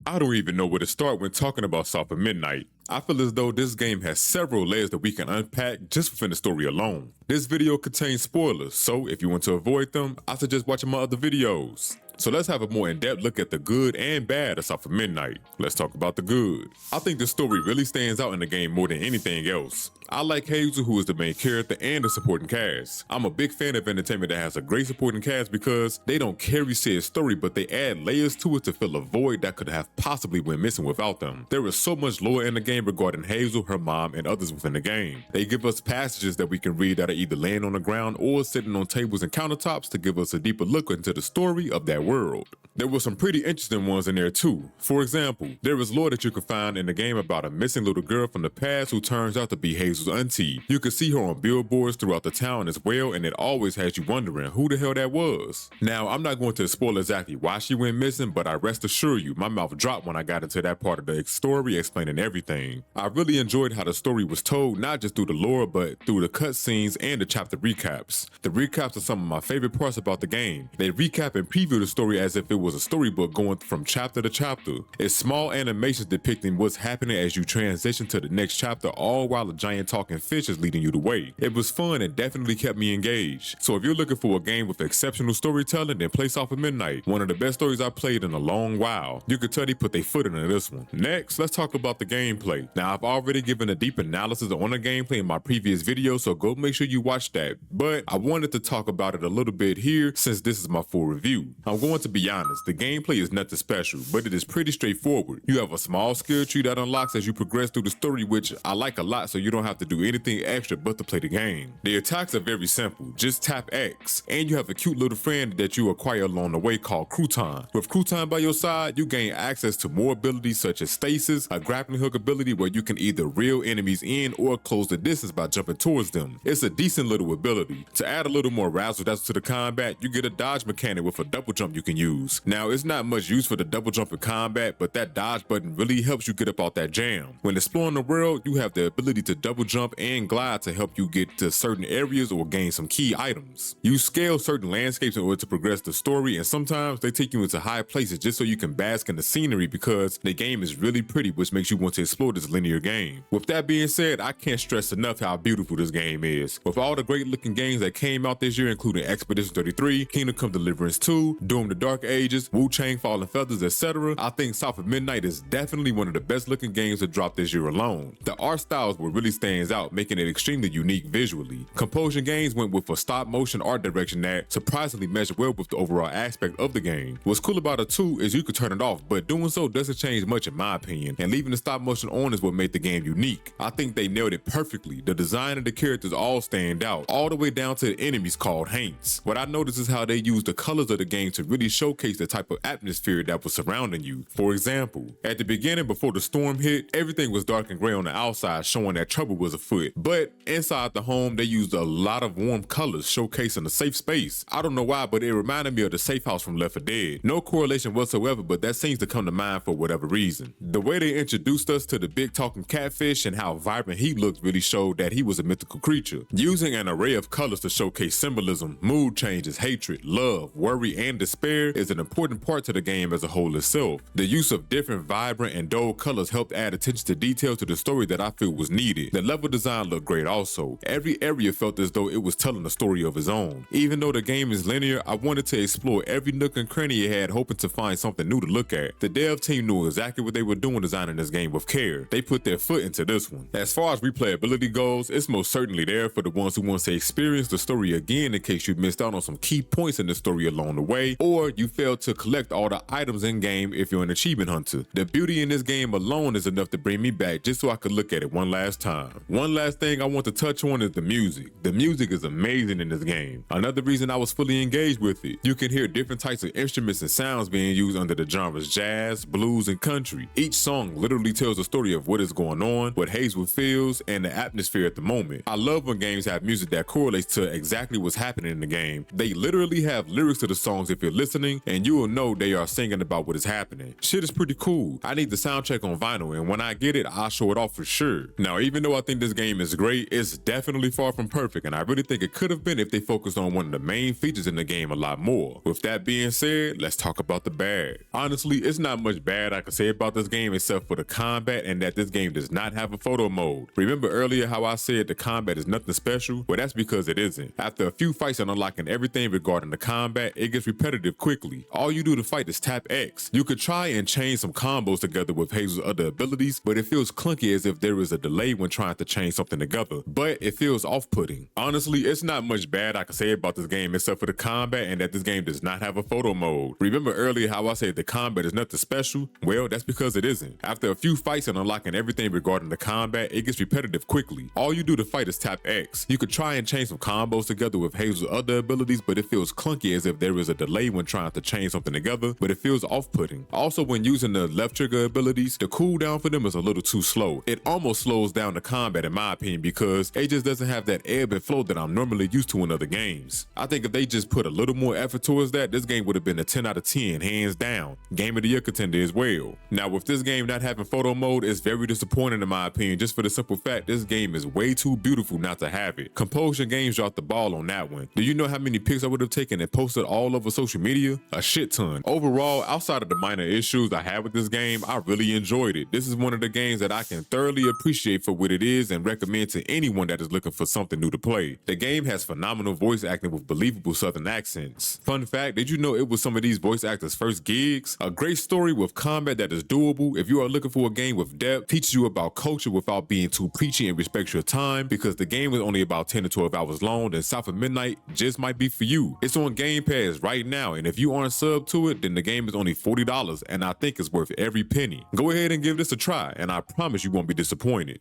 I don't even know where to start when talking about South of Midnight. I feel as though this game has several layers that we can unpack just within the story alone. This video contains spoilers, so if you want to avoid them, I suggest watching my other videos. So let's have a more in-depth look at the good and bad of South of Midnight. Let's talk about the good. I think the story really stands out in the game more than anything else. I like Hazel, who is the main character and the supporting cast. I'm a big fan of entertainment that has a great supporting cast because they don't carry said story, but they add layers to it to fill a void that could have possibly went missing without them. There is so much lore in the game regarding Hazel, her mom, and others within the game. They give us passages that we can read that are either laying on the ground or sitting on tables and countertops to give us a deeper look into the story of that world. There were some pretty interesting ones in there too. For example, there is lore that you can find in the game about a missing little girl from the past who turns out to be Hazel's auntie. You can see her on billboards throughout the town as well, and it always has you wondering who the hell that was. Now, I'm not going to spoil exactly why she went missing, but I rest assure you, my mouth dropped when I got into that part of the story explaining everything. I really enjoyed how the story was told, not just through the lore, but through the cutscenes and the chapter recaps. The recaps are some of my favorite parts about the game. They recap and preview the story as if it was a storybook going from chapter to chapter. It's small animations depicting what's happening as you transition to the next chapter, all while a giant talking fish is leading you the way. It was fun and definitely kept me engaged. So if you're looking for a game with exceptional storytelling, then play South of Midnight. One of the best stories I've played in a long while. You could tell they put their foot into this one. Next, let's talk about the gameplay. Now, I've already given a deep analysis on the gameplay in my previous video, so go make sure you watch that. But I wanted to talk about it a little bit here since this is my full review. I'm going to be honest, the gameplay is nothing special, but it is pretty straightforward. You have a small skill tree that unlocks as you progress through the story, which I like a lot, so you don't have to do anything extra but to play the game. The attacks are very simple, just tap X, and you have a cute little friend that you acquire along the way called Crouton. With Crouton by your side, you gain access to more abilities such as Stasis, a grappling hook ability where you can either reel enemies in or close the distance by jumping towards them. It's a decent little ability. To add a little more razzle-dazzle to the combat, you get a dodge mechanic with a double jump you can use. Now, it's not much use for the double jump in combat, but that dodge button really helps you get up out that jam. When exploring the world, you have the ability to double jump and glide to help you get to certain areas or gain some key items. You scale certain landscapes in order to progress the story, and sometimes they take you into high places just so you can bask in the scenery because the game is really pretty, which makes you want to explore this linear game. With that being said, I can't stress enough how beautiful this game is. With all the great looking games that came out this year, including Expedition 33, Kingdom Come Deliverance 2, Doom the Dark Ages, Wu-Chang Fallen Feathers, etc., I think South of Midnight is definitely one of the best looking games to drop this year alone. The art styles what really stands out, making it extremely unique visually. Compulsion Games went with a stop motion art direction that surprisingly meshed well with the overall aspect of the game. What's cool about it too is you could turn it off, but doing so doesn't change much in my opinion, and leaving the stop motion on is what made the game unique. I think they nailed it perfectly. The design of the characters all stand out, all the way down to the enemies called Haints. What I noticed is how they use the colors of the game to really showcase the type of atmosphere that was surrounding you. For example, at the beginning before the storm hit, everything was dark and gray on the outside, showing that trouble was afoot. But inside the home, they used a lot of warm colors, showcasing a safe space. I don't know why, but it reminded me of the safe house from Left 4 Dead. No correlation whatsoever, but that seems to come to mind for whatever reason. The way they introduced us to the big talking catfish and how vibrant he looked really showed that he was a mythical creature. Using an array of colors to showcase symbolism, mood changes, hatred, love, worry, and despair is an important part to the game as a whole itself. The use of different vibrant and dull colors helped add attention to detail to the story that I feel was needed. The level design looked great also. Every area felt as though it was telling a story of its own. Even though the game is linear, I wanted to explore every nook and cranny it had, hoping to find something new to look at. The dev team knew exactly what they were doing designing this game with care. They put their foot into this one. As far as replayability goes, it's most certainly there for the ones who want to experience the story again in case you missed out on some key points in the story along the way, or you failed to collect all the items in game if you're an achievement hunter. The beauty in this game alone is enough to bring me back just so I could look at it one last time. One last thing I want to touch on is the music. The music is amazing in this game. Another reason I was fully engaged with it. You can hear different types of instruments and sounds being used under the genres jazz, blues, and country. Each song literally tells a story of what is going on, what Hazel feels, and the atmosphere at the moment. I love when games have music that correlates to exactly what's happening in the game. They literally have lyrics to the songs if you're listening, and you will know they are singing about what is happening. Shit is pretty cool. I need the soundtrack on vinyl, and when I get it, I'll show it off for sure. Now, even though I think this game is great, it's definitely far from perfect, and I really think it could have been if they focused on one of the main features in the game a lot more. With that being said, let's talk about the bad. Honestly, it's not much bad I can say about this game except for the combat and that this game does not have a photo mode. Remember earlier how I said the combat is nothing special? Well, that's because it isn't. After a few fights and unlocking everything regarding the combat, it gets repetitive quickly. All you do to fight is tap X. You could try and chain some combos together with Hazel's other abilities, but it feels clunky as if there is a delay when trying to chain something together. But it feels off-putting. Honestly, it's not much bad I can say about this game except for the combat and that this game does not have a photo mode. Remember earlier how I said the combat is nothing special? Well, that's because it isn't. After a few fights and unlocking everything regarding the combat, it gets repetitive quickly. All you do to fight is tap X. You could try and chain some combos together with Hazel's other abilities, but it feels clunky as if there is a delay when trying to chain something together, but it feels off-putting. Also, when using the left trigger abilities, the cooldown for them is a little too slow. It almost slows down the combat in my opinion because it just doesn't have that ebb and flow that I'm normally used to in other games. I think if they just put a little more effort towards that, this game would have been a 10 out of 10, hands down. Game of the Year contender as well. Now, with this game not having photo mode, it's very disappointing in my opinion, just for the simple fact this game is way too beautiful not to have it. Compulsion Games dropped the ball on that one. Do you know how many pics I would have taken and posted all over social media? A shit ton. Overall, outside of the minor issues I had with this game, I really enjoyed it. This is one of the games that I can thoroughly appreciate for what it is and recommend to anyone that is looking for something new to play. The game has phenomenal voice acting with believable southern accents. Fun fact, did you know it was some of these voice actors' first gigs? A great story with combat that is doable. If you are looking for a game with depth, teaches you about culture without being too preachy and respects your time, because the game is only about 10 to 12 hours long, then South of Midnight just might be for you. It's on Game Pass right now, and if you aren't subbed to it, then the game is only $40, and I think it's worth every penny. Go ahead and give this a try, and I promise you won't be disappointed.